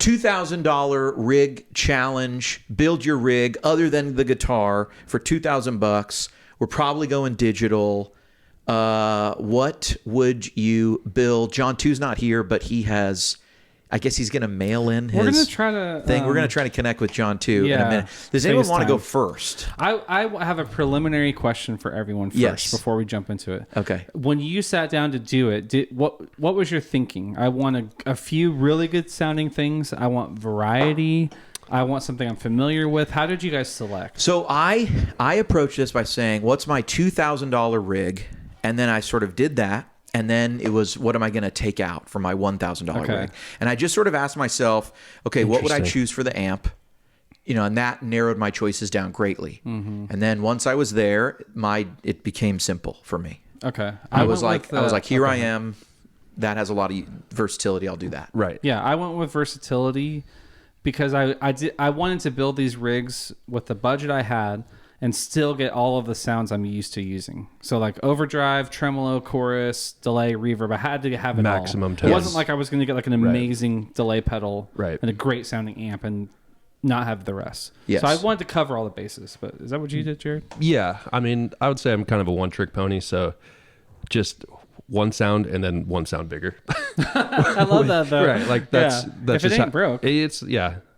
$2,000 rig challenge. Build your rig other than the guitar for $2,000. We're probably going digital. What would you build? John 2's not here, but he has. I guess he's going to mail in his We're going to try to thing. We're going to try to connect with John 2 in a minute. Does anyone want to go first? I have a preliminary question for everyone first before we jump into it. Okay. When you sat down to do it, what was your thinking? I want a few really good sounding things. I want variety. I want something I'm familiar with. How did you guys select? So I approached this by saying, what's my $2,000 rig? And then I sort of did that. And then it was, what am I going to take out for my $1,000 rig? And I just sort of asked myself, okay, what would I choose for the amp? And that narrowed my choices down greatly. Mm-hmm. And then once I was there, it became simple for me. Okay. I was like, here I am. That has a lot of versatility. I'll do that. Right. Yeah, I went with versatility because I wanted to build these rigs with the budget I had and still get all of the sounds I'm used to using. So like overdrive, tremolo, chorus, delay, reverb. I had to have it maximum all. tones. It wasn't like I was going to get like an amazing delay pedal and a great sounding amp and not have the rest. Yes. So I wanted to cover all the bases. But is that what you did, Jared? Yeah. I mean, I would say I'm kind of a one-trick pony, so just one sound and then one sound bigger. I love that though. Right. Like that's if just it ain't broke.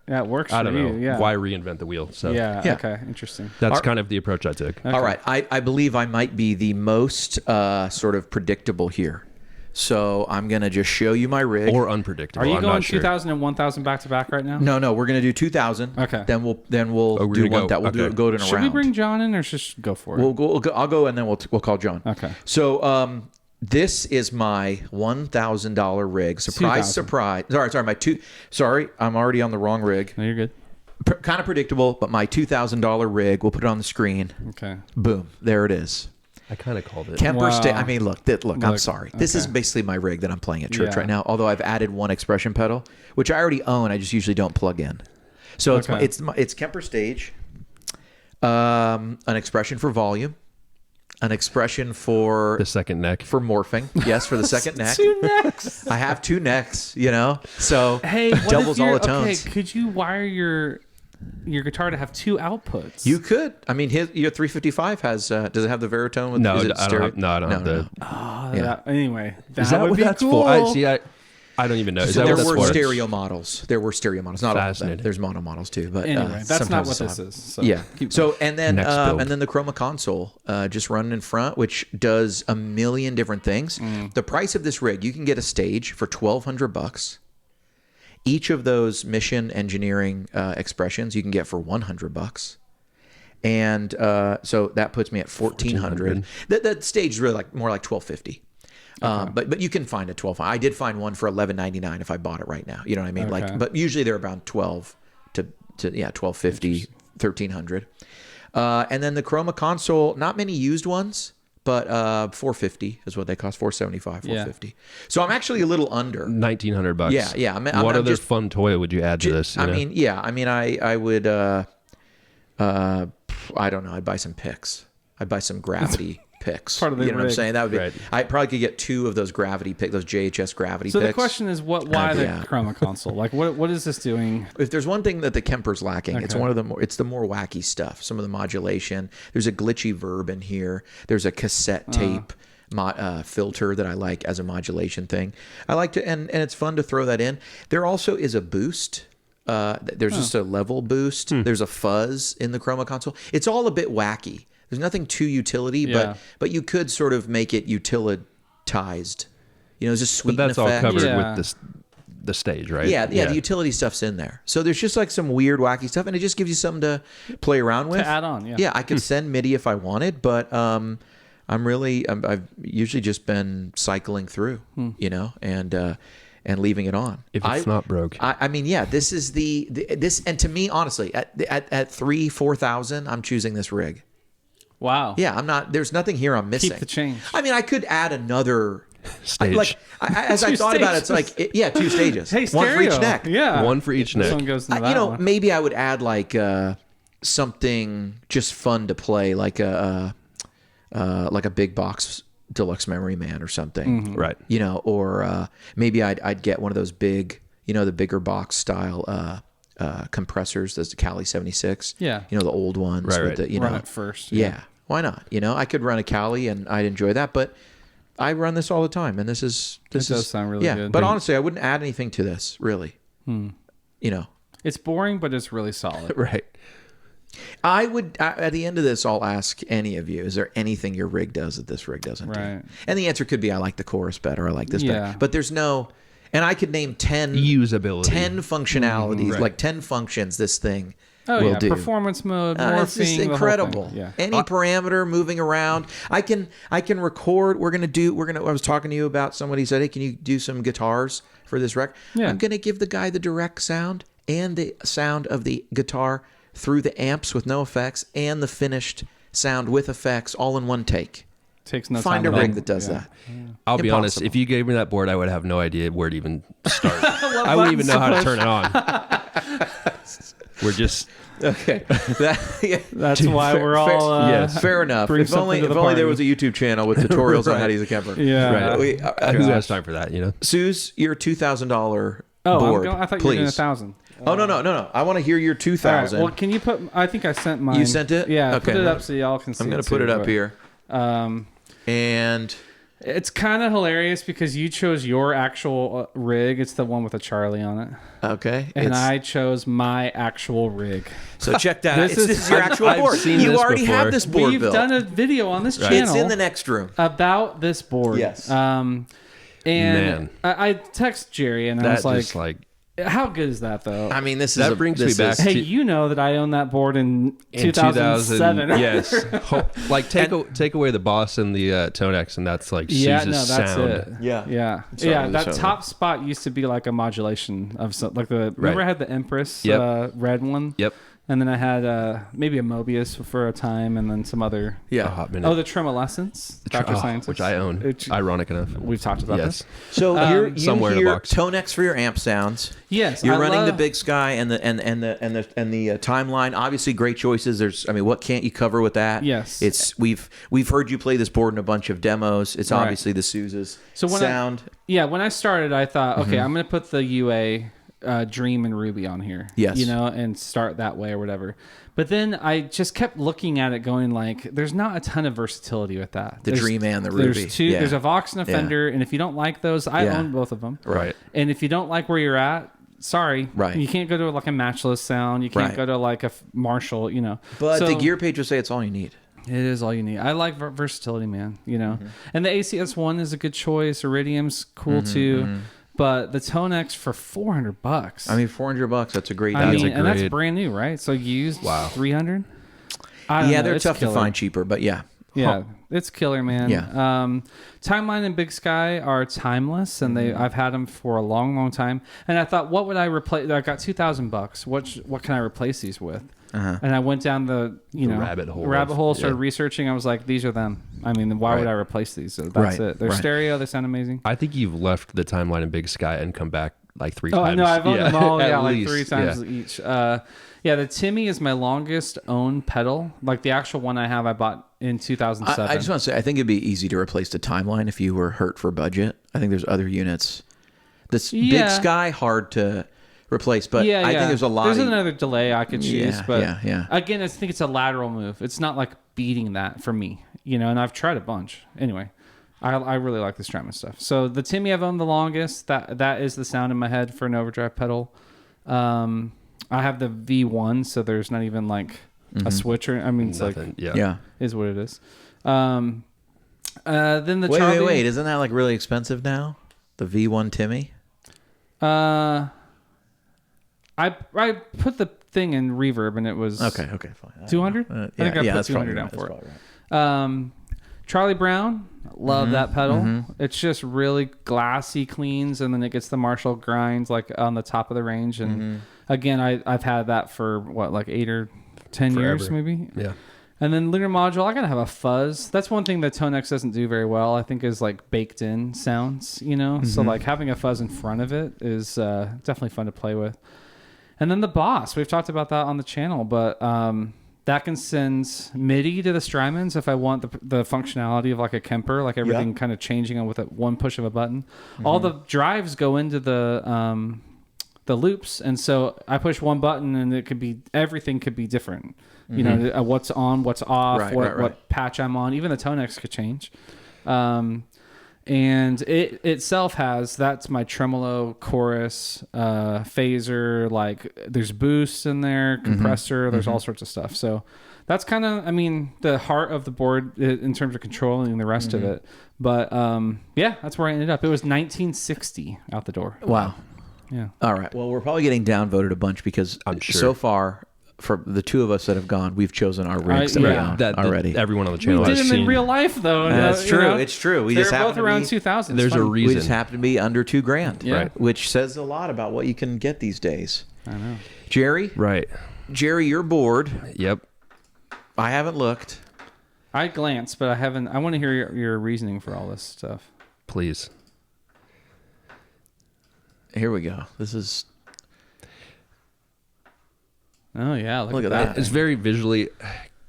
Yeah, it works I don't for know. you. Yeah. Why reinvent the wheel? So Yeah. Okay. Interesting. that's kind of the approach I took. Okay. All right. I believe I might be the most sort of predictable here. So I'm going to just show you my rig. Or unpredictable. Are you I'm going not sure. 2,000 and 1,000 back to back right now? No, we're going to do 2,000. Okay. Then we'll we're do gonna one go. that we'll Okay. go in a Should round. we bring John in or just go for it? I'll go and then we'll call John. Okay. So this is my $1,000 rig. Surprise, 2,000. surprise. Sorry, I'm already on the wrong rig. No, you're good. Kind of predictable, but my $2,000 rig. We'll put it on the screen. Okay. Boom, there it is. I kind of called it. Kemper Wow. State. I mean, look. I'm sorry. This is okay. basically my rig that I'm playing at church Yeah. right now. Although I've added one expression pedal, which I already own. I just usually don't plug in. So Okay. it's Kemper Stage, an expression for volume, an expression for The second neck. for morphing. Yes, for the second neck. 2 necks. I have 2 necks. So Hey, what doubles if all you're, the tones. Okay, could you wire your guitar to have 2 outputs? You could. I mean, your 355 has. Does it have the Veritone? No, is it I stereo? don't have the. Anyway, that Is that would what be that's cool. for? I don't even know. Is So that there what that's were for? stereo models. Not all of them. Fascinating. There's mono models too. But Anyway, that's not sometimes what it's this on. is. So Yeah. keep So and then Next build. the Chroma console just running in front, which does a million different things. The price of this rig, you can get a stage for $1,200. Each of those mission engineering expressions you can get for $100. And so that puts me at $1,400. That stage is really more like $1,250. But you can find a 12. I did find one for $11.99 if I bought it right now. You know what I mean? Okay. But usually they're around 12 to $1,250, $1,300. And then the Chroma console, not many used ones, but $450 is what they cost. $475, $450. So I'm actually a little under. $1,900. Yeah. I'm what other just, fun toy would you add to this? I would. I don't know. I'd buy some picks. I'd buy some gravity picks. Part of the you know what I'm rig. saying? That would be. Right. I probably could get 2 of those gravity picks, those JHS gravity So picks. the question is, why the Yeah. Chroma console? Like, what is this doing? If there's one thing that the Kemper's lacking, it's Okay. one of the more. It's the more wacky stuff. Some of the modulation. There's a glitchy verb in here. There's a cassette tape filter that I like as a modulation thing. I like to, and it's fun to throw that in. There also is a boost. There's just a level boost. There's a fuzz in the Chroma console. It's all a bit wacky. There's nothing too utility, Yeah. but you could sort of make it utilitized. Just sweeten But that's all effect. covered Yeah. with the stage, right? Yeah, the utility stuff's in there. So there's just like some weird, wacky stuff, and it just gives you something to play around with. To add on, yeah. Yeah, I could send MIDI if I wanted, but I've usually just been cycling through, and leaving it on. If it's not broke. I mean, yeah, this is this, and to me, honestly, at $4,000, I'm choosing this rig. Wow. Yeah, I'm not. There's nothing here I'm missing. Keep the change. I mean, I could add another Stage. as I 2 thought about it, it's stages. like 2 stages. Hey, one for each stereo. neck. Yeah. One for each This neck. one goes into that one. Maybe I would add like something just fun to play, like a big box deluxe memory man or something. Right. Or maybe I'd get one of those big the bigger box style compressors. There's the Cali 76. Yeah. The old ones. Right, with right. The, Run it first. Yeah. Why not? I could run a Cali and I'd enjoy that, but I run this all the time, and this does sound really good. But honestly, I wouldn't add anything to this, really. It's boring, but it's really solid. Right. I would, at the end of this, I'll ask any of you, is there anything your rig does that this rig doesn't Right. do? And the answer could be, I like the chorus better, I like this Yeah. better. But there's no, and I could name 10 Usability. 10 functionalities, Right. like 10 functions this thing Oh will yeah, do. performance mode, morphing, It's just the whole incredible. thing. Yeah. Any parameter moving around, I can record. I was talking to you about somebody said, "Hey, can you do some guitars for this record?" Yeah. I'm gonna give the guy the direct sound and the sound of the guitar through the amps with no effects and the finished sound with effects all in one take. Takes no Find a time at all. rig that does Yeah. that. I'll be honest. Impossible. If you gave me that board, I would have no idea where to even start. I wouldn't even know how to turn it on. We're just Okay, That's why we're all yes. fair enough. bring If only something to the there party. was a YouTube channel with tutorials on how to use a Kemper. Yeah. right. We, Who has time for that? Suze, your $2,000 Oh, board. I thought you were please. doing 1,000. Oh no! I want to hear your All right, 2,000. well, can you put? I think I sent mine. You sent it? Yeah. Okay. Put it up so y'all can see. I'm gonna too, put it up but, here. Um, And it's kind of hilarious because you chose your actual rig. It's the one with a Charlie on it, okay, and I chose my actual rig. so check that out. This This is- is your actual I've board. seen You this already before. have this board We've built. done a video on this It's channel in the next room. about this board. Yes. And Man. I text Jerry and I that was just like how good is that though? I mean, this is That brings me back Hey, to- you know that I own that board in in 2007. Yes. Like take away the Boss and the Tonex, and that's like Yeah, Suze's no, that's sound. it. Yeah. Yeah. Sorry, Yeah, that sorry. top spot used to be like a modulation of some, like the remember I had the Empress Yep. red one? Yep. And then I had maybe a Mobius for a time and then some other A hot minute. Oh, the Tremolescence, Dr. Scientist. which I own. Which- Ironic enough. We've talked about Yes. this. So you somewhere in a hear box. Tonex for your amp sounds. Yes, You're I running the love- Big Sky and the timeline. Obviously, great choices. What can't you cover with that? Yes. We've heard you play this board in a bunch of demos. It's Right. obviously the Suze's So when sound. when I started, I thought, okay, I'm going to put the UA Dream and Ruby on here. Yes. And start that way or whatever. But then I just kept looking at it going like, there's not a ton of versatility with that. The There's- Dream and the Ruby. There's two. Yeah. There's a Vox and a Yeah. Fender. And if you don't like those, I Yeah. own both of them. Right. And if you don't like where you're at, sorry. Right. You can't go to like a Matchless sound. You can't Right. go to like a Marshall, But So- the gear page will say it's all you need. it is all you need. I like versatility, man. And the ACS1 is a good choice. Iridium's cool too. But the Tonex for $400. I mean, $400. That's a great deal. I That's mean, a and that's great- brand new, right? So used Wow. 300. Yeah, they're tough to find cheaper, but yeah. Yeah, it's killer, man. Yeah. Timeline and Big Sky are timeless, and I've had them for a long, long time. And I thought, what would I replace? I got $2,000. What can I replace these with? And I went down the rabbit hole started researching. I was like, these are them. I mean, why would Right. I replace these? So that's Right, it. They're right. stereo. They sound amazing. I think you've left the Timeline and Big Sky and come back like 3 Oh, times. I know. I've owned them all. at Yeah, like least. 3 times Yeah. each. The Timmy is my longest owned pedal. Like the actual one I have, I bought in 2007. I just want to say, I think it'd be easy to replace the Timeline if you were hurt for budget. I think there's other units. This Big Yeah. Sky, hard to replace, but I think there's a lot There's of... another delay I could choose, Yeah, but yeah. again, I think it's a lateral move. It's not like beating that for me, and I've tried a bunch. Anyway, I really like the Strymon stuff. So the Timmy I've owned the longest. That is the sound in my head for an overdrive pedal. I have the V1, so there's not even like a switcher. I mean, it's Nothing. like Yeah. is what it is. Then the Wait, Charlie, wait. Isn't that like really expensive now? The V1 Timmy? I put the thing in reverb and it was Okay, fine. 200. I think I put that's 200 probably down right, for that's it. probably right. Charlie Brown, love that pedal. It's just really glassy cleans, and then it gets the Marshall grinds like on the top of the range. And again, I've had that for like 8 or 10 years, Forever. maybe. Yeah. And then Lunar Module, I gotta have a fuzz. That's one thing that Tonex doesn't do very well. I think is like baked in sounds, So like having a fuzz in front of it is definitely fun to play with. And then the Boss, we've talked about that on the channel, but that can send MIDI to the Strymons if I want the functionality of like a Kemper, like everything kind of changing on with one push of a button. All the drives go into the the loops, and so I push one button and everything could be different. You know, what's on, what's off, Right. what patch I'm on. Even the Tonex could change. And it itself that's my tremolo, chorus, phaser, like there's boosts in there, compressor, there's all sorts of stuff. So that's kind of, I mean, the heart of the board in terms of controlling the rest of it. But yeah, that's where I ended up. It was 1960 out the door. Wow. Yeah. All right. Well, we're probably getting downvoted a bunch because I'm sure. so far, for the two of us that have gone, we've chosen our rigs that we yeah. own That already. everyone on the We channel did has them seen. in real life, though. That's you true. know? It's true. We They're just both happen to around be- 2000. There's a We reason. just happen to be under $2,000, Yeah. Right. which says a lot about what you can get these days. I know. Jerry, Right. you're bored. Yep. I haven't looked. I glanced, but I haven't. I want to hear your reasoning for all this stuff. Please. Here we go. This is Oh yeah, look at at that. that. It's very visually,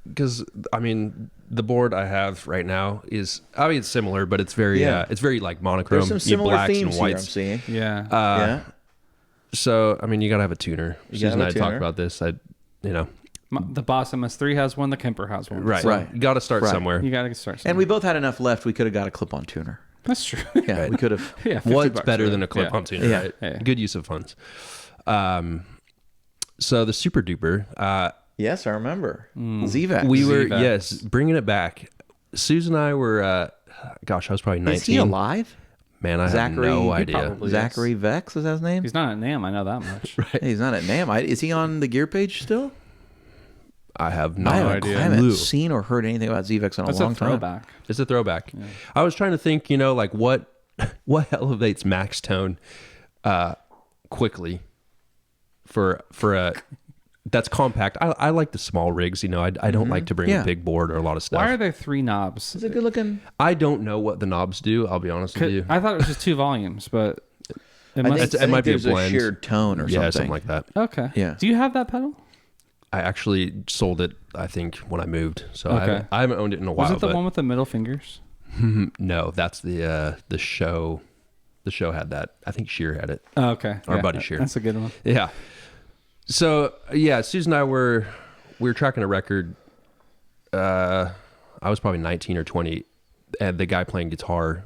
because I mean the board I have right now is, I mean, it's similar, but it's very it's very like monochrome. there's some You similar blacks and themes here I'm whites. seeing. Yeah. Yeah. So I mean, you gotta have a tuner. You Susan gotta and have I a talked tuner. about this. The Boss MS3 has one. The Kemper has one. Right. So Right. You got to start Right. somewhere. You got to start. And somewhere. we both had enough left. We could have got a clip-on tuner. That's true. Yeah, we could have. Yeah. 50 What's bucks, better yeah. than a clip-on Yeah. tuner, Yeah. right? Yeah. Good use of funds. So the Super Duper, Yes, I remember. Mm. ZVAX. we were ZVAX. bringing it back. Susan and I were, gosh, I was probably 19. Is he alive? Man, I Zachary- have no he idea. probably- Zachary Vex, is that his name? He's not at NAM. I know that much. Hey, he's not at NAM. Is he on the gear page still? I have I no haven't, idea. I haven't seen or heard anything about ZVAX in a That's long a time. throwback. It's a throwback. I was trying to think, like what elevates max tone quickly for a that's compact. I like the small rigs. I don't like to bring Yeah. a big board or a lot of stuff. Why are there 3 knobs? It's a good looking. I don't know what the knobs do. I'll be honest with you. I thought it was just 2 volumes, but it I must. think, it might be a there's blend. shared tone or Yeah, something. like that. Okay. Yeah. Do you have that pedal? I actually sold it, I think, when I moved. So Okay. I haven't owned it in a while. Was it the but one with the middle fingers? no, that's the show. The show had that. I think Shear had it. Oh, okay. Our buddy Shear. That's a good one. Yeah. So yeah, Susan and I we were tracking a record. I was probably 19 or 20, and the guy playing guitar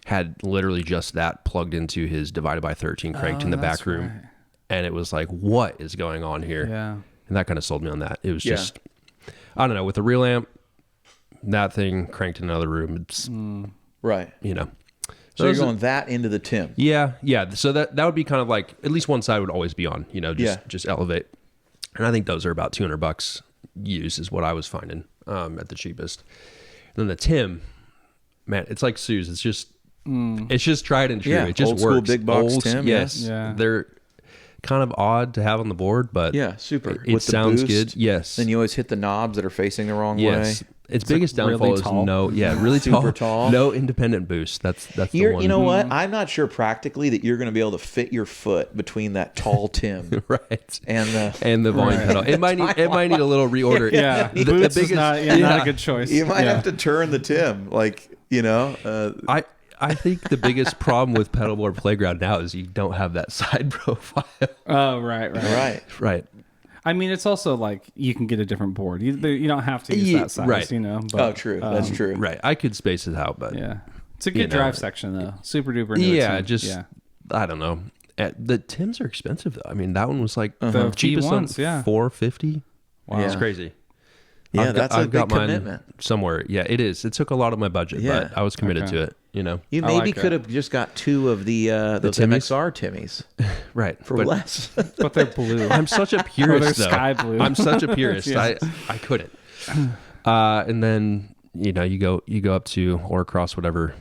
had literally just that plugged into his divided by 13 cranked in the back that's room, right. and it was like, what is going on here? Yeah. And that kind of sold me on that. It was Yeah. just, I don't know, with a real amp, that thing cranked in another room. It's Right. So you're those are- going that into the Tim. Yeah. So that would be kind of like, at least one side would always be on, just elevate. And I think those are about $200 used is what I was finding at the cheapest. And then the Tim, man, it's like Sue's. It's just tried and true. Yeah, It just old school works. big box Tim, Yes. yeah. They're kind of odd to have on the board, but Yeah, super. It With the sounds boost, good. Yes. Then you always hit the knobs that are facing the wrong Yes. way. Its biggest like downfall really is tall. really Super tall. No independent boost. That's the one. You know what? I'm not sure practically that you're going to be able to fit your foot between that tall Tim right. and the Volume pedal. It might need a little reorder. Yeah. The Boots is biggest- not yeah. a good choice. You might Yeah. have to turn the Tim, I think the biggest problem with pedalboard playground now is you don't have that side profile. Oh, right. right. Right. I mean, it's also like you can get a different board. You don't have to use Yeah, that size, right. But, Oh, true. That's true. Right. I could space it out, but Yeah. It's a good know. drive section, though. Super duper. into yeah, it, too. just Yeah. I don't know. The Tims are expensive though. I mean, that one was like The cheapest one, V1s, yeah. $450. Wow. It's crazy. Yeah, I've that's a I've big got mine commitment. somewhere. Yeah, it is. It took a lot of my budget, Yeah. but I was committed Okay. to it. You I maybe like could that. have just got 2 of those Timmies? MXR Timmies Right. for But less. But they're blue. I'm such a Or purist they're though. sky blue. I'm such a purist. Yeah. I couldn't. And then you go up to or across whatever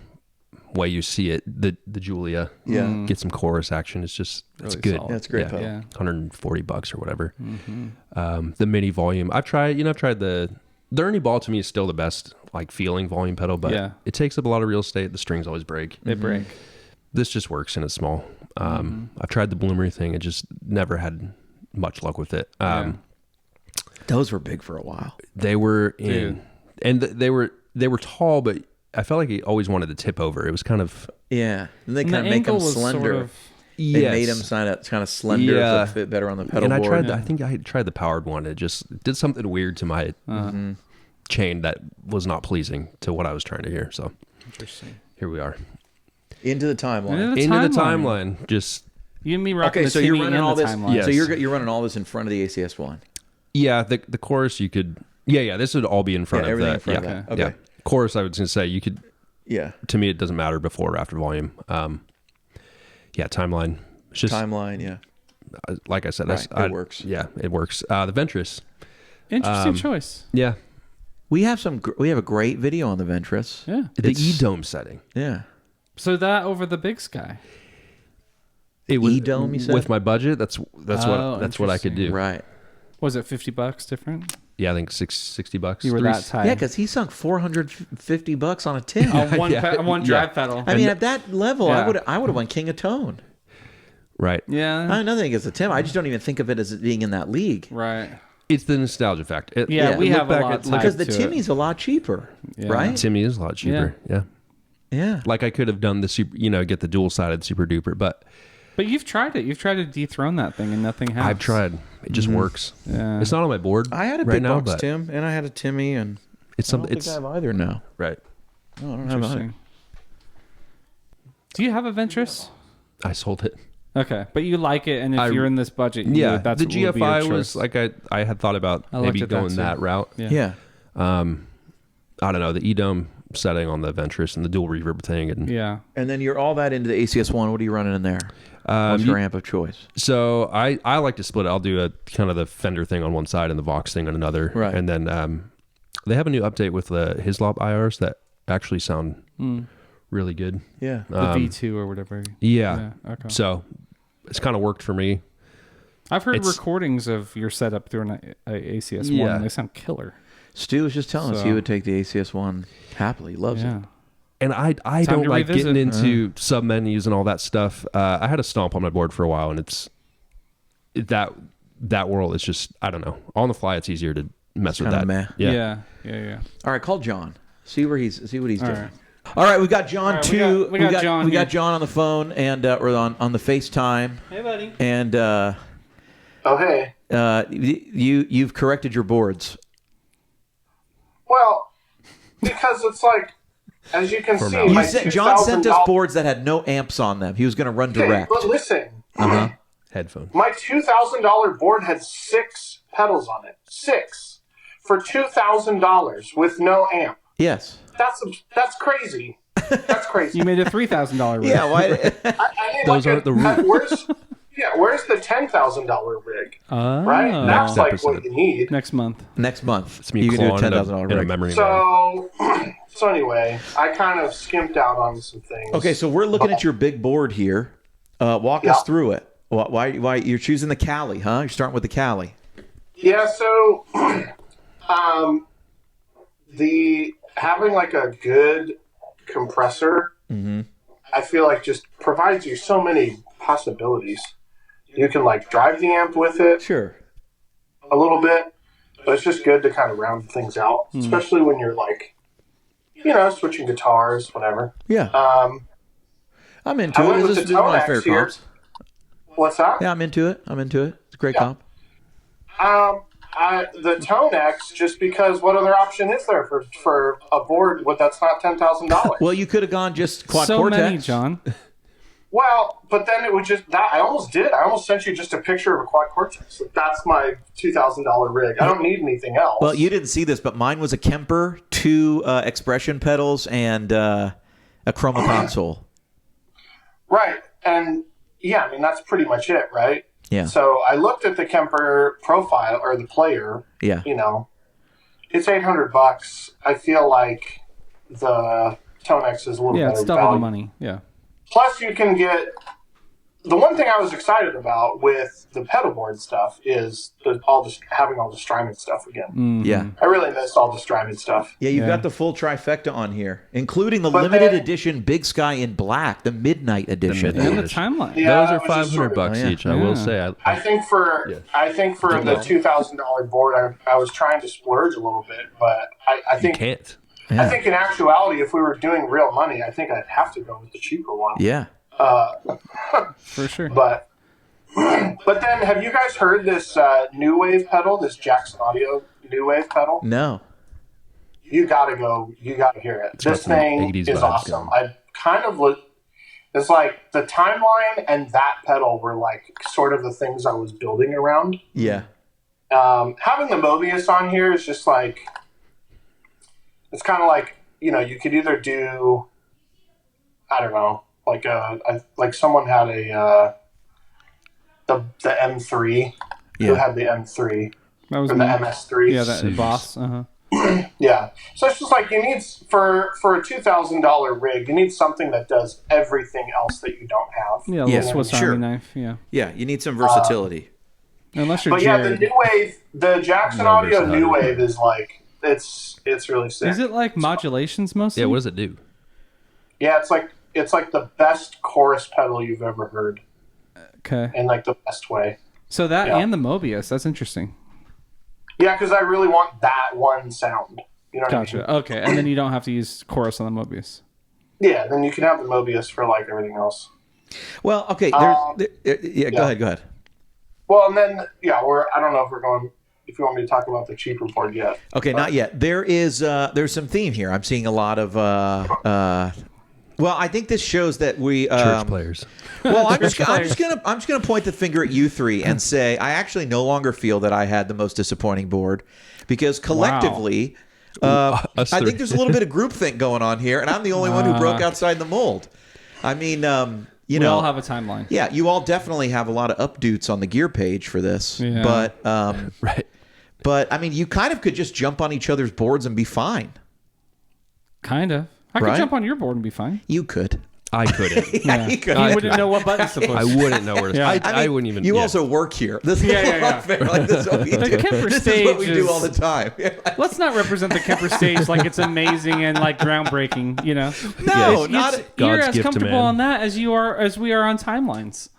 way you see it. The Julia. Yeah. Get some chorus action. It's just it's Really good. solid. Yeah, it's a great Yeah. pedal. Yeah. $140 or whatever. The mini volume. I've tried the Ernie Ball to me is still the best like feeling volume pedal, but Yeah. it takes up a lot of real estate. The strings always break. They break. This just works and it's small. I've tried the Bloomery thing. It just never had much luck with it. Yeah. Those were big for a while. They were Dude. and they were tall, but I felt like he always wanted to tip over. It was kind of Yeah. And they And kind the of make angle them was slender. sort of They Yes. made them kind of slender Yeah. so it fit better on the pedal And I board. tried. I think I tried the powered one. It just did something weird to my chain that was not pleasing to what I was trying to hear. So Interesting. here we are Into the timeline. into the timeline. Just You and me rocking Okay, the so you're Timmy running and all the this. timeline. Yes. So you're running all this in front of the ACS one. yeah, the chorus you could. Yeah. This would all be in front Yeah, of everything that. in front yeah. of that. Okay. Yeah. Chorus, I was going to say you could. Yeah. To me, it doesn't matter before or after volume. Yeah, timeline. It's just Timeline. Yeah. like I said. Right, it works. Yeah, it works. The Ventress. Interesting choice. Yeah, We have a great video on the Ventress. Yeah. the It's- E-Dome setting. Yeah. So that over the Big Sky. It was E-Dome, you said? with my budget. That's Oh, what I could do. Right. Was it $50 different? Yeah, I think $60. You were that tight. Yeah, because he sunk $450 on a Tim. on one, Yeah. one drive pedal. I mean, at that level, Yeah. I would have won King of Tone. Right. Yeah. Nothing against the Tim. I just don't even think of it as being in that league. Right. It's the nostalgia fact. Yeah, we look have a back lot at- tied Because the to it. Timmy's a lot cheaper, Yeah. right? Timmy is a lot cheaper. Yeah. Yeah. Like I could have done the super, get the dual sided super duper, but But you've tried it. You've tried to dethrone that thing and nothing has. I've tried. It just works. Yeah. It's not on my board. I had a right big now, box but Tim, and I had a Timmy, and it's I don't something. think It's I have either now. right. No, I don't have either. Interesting. Do you have a Ventress? I sold it. Okay, but you like it, and if I- you're in this budget, Yeah, that's the what would be your GFI was choice. like I had thought about I looked maybe at that going too. that route. Yeah. Yeah. I don't know, the E-Dome setting on the Ventress and the dual reverb thing, and Yeah. And then you're all that into the ACS one. What are you running in there? What's your amp of choice? so I like to split it. I'll do a kind of the Fender thing on one side and the Vox thing on another, Right. And then they have a new update with the Hislop IRs that actually sound really good. Yeah. The V2 or whatever. Yeah, Okay. so it's kind of worked for me. I've heard It's- recordings of your setup through an ACS Yeah. one. And they sound killer. Stu was just telling us So- he would take the ACS one happily. He loves Yeah. it. And I Time don't to like revisit. getting into sub menus and all that stuff. I had a Stomp on my board for a while, and that world is just, I don't know. On the fly, it's easier to mess with kinda that. meh. Yeah. All right, call John. See what he's doing. right. All right, we got John right, too. we got John We got here. John on the phone and or on the FaceTime. Hey, buddy. And Oh, hey. you've corrected your boards. Well, because it's like, as you can see, my John sent us $2,000 boards that had no amps on them. He was going to run Okay, direct. but listen, Headphone. my $2,000 board had 6 pedals on it. 6 for $2,000 with no amp. Yes. That's crazy. That's crazy. You made a $3,000 rig. Yeah. Why? I need Those aren't the rules. Where's the $10,000 rig? Oh. Right? That's like episode. what you need. Next month. Next month, It's me you can do a clawing in $10,000 in a rig. memory. So anyway, I kind of skimped out on some things. Okay, so we're looking at your big board here. Walk us Yeah. through it. Why you're choosing the Cali, huh? You're starting with the Cali. Yeah, so the having like a good compressor, I feel like just provides you so many possibilities. You can like drive the amp with it Sure. a little bit, but it's just good to kind of round things out, especially when you're like, switching guitars, whatever. Yeah. I'm into I went it. with This the is one of my Tonex favorite here. comps. What's that? Yeah, I'm into it. It's a great comp. The Tonex, just because what other option is there for a board that's not $10,000? Well, you could have gone just quad So cortex. many, John. Well, but then it would just that I almost did. I almost sent you just a picture of a quad cortex. That's my $2,000 rig. I don't need anything else. Well, you didn't see this, but mine was a Kemper, 2 expression pedals, and a chroma console. Right, and yeah, I mean that's pretty much it, right? Yeah. So I looked at the Kemper profile or the player. Yeah. It's $800. I feel like the Tonex is a little Yeah, better it's double value. the money. Yeah. Plus, you can get the one thing I was excited about with the pedal board stuff is having all the Strymon stuff again. Yeah. I really missed all the Strymon stuff. Yeah, you've Yeah. got the full trifecta on here, including the But limited then- edition Big Sky in black, the Midnight edition. Midnight. And the timeline. Yeah, Those are which is $500 sort of- bucks Oh, yeah. each. I will Yeah. say. I think for the $2,000 board, I was trying to splurge a little bit, but I You think can't. I think in actuality, if we were doing real money, I think I'd have to go with the cheaper one. Yeah. For sure. But then, have you guys heard this New Wave pedal? This Jackson Audio New Wave pedal? No. You gotta go. You gotta hear it. got This some thing 80s is vibes awesome. going. I kind of look. It's like the timeline and that pedal were like sort of the things I was building around. Yeah. Having the Mobius on here is just like, it's kind of like, you know, you could either do, I don't know, like someone had the M3, who had the M3 That was or me. the MS3. Yeah, that boss. Uh-huh. Yeah. So it's just like you need for a $2,000 rig, you need something that does everything else that you don't have. Yeah, a Yeah, little Swiss sure. Army knife. Yeah. Yeah, you need some versatility. Unless you're But yeah, Jared. the New Wave, the Jackson No Audio versatility. New Wave is like it's really sick. Is it like modulations mostly? Yeah, what does it do? Yeah, it's like the best chorus pedal you've ever heard Okay. in like the best way. So that Yeah. and the Mobius, that's interesting. Yeah, because I really want that one sound. You know what I mean? Gotcha. Okay, and then you don't have to use chorus on the Mobius. Yeah, then you can have the Mobius for like everything else. Well, okay. Yeah, go ahead. Well, and then I don't know if you want me to talk about the cheaper board yet. Okay, not yet. There's some theme here. I'm seeing a lot of. Well, I think this shows that we Church players. Well, I'm just gonna point the finger at you three and say I actually no longer feel that I had the most disappointing board because collectively, us I three. think there's a little bit of groupthink going on here, and I'm the only one who broke outside the mold. I mean, you We know, all have a timeline. yeah, you all definitely have a lot of updates on the gear page for this, Yeah. but Right. but I mean, you kind of could just jump on each other's boards and be fine. Kind of. I could Right? jump on your board and be fine. You could. I couldn't. Yeah, you could. You wouldn't know what buttons to push. I wouldn't know where to Yeah. I wouldn't even. You yeah. also work here. This is Yeah, yeah, yeah. unfair. Like, this is what we do. Kemper This is what we stage do is- all the time. Let's not represent the Kemper stage like it's amazing and like groundbreaking, you know? No, It's- not. you're God's as gift to comfortable man. on that as we are on timelines.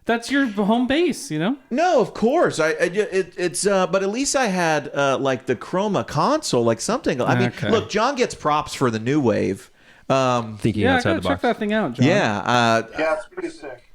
That's your home base, you know? No, of course. It's but at least I had like the Chroma console, like something. I mean, Okay. look, John gets props for the new wave. thinking Yeah, I outside gotta the check box. that thing out, John. Yeah, Yeah, it's pretty sick.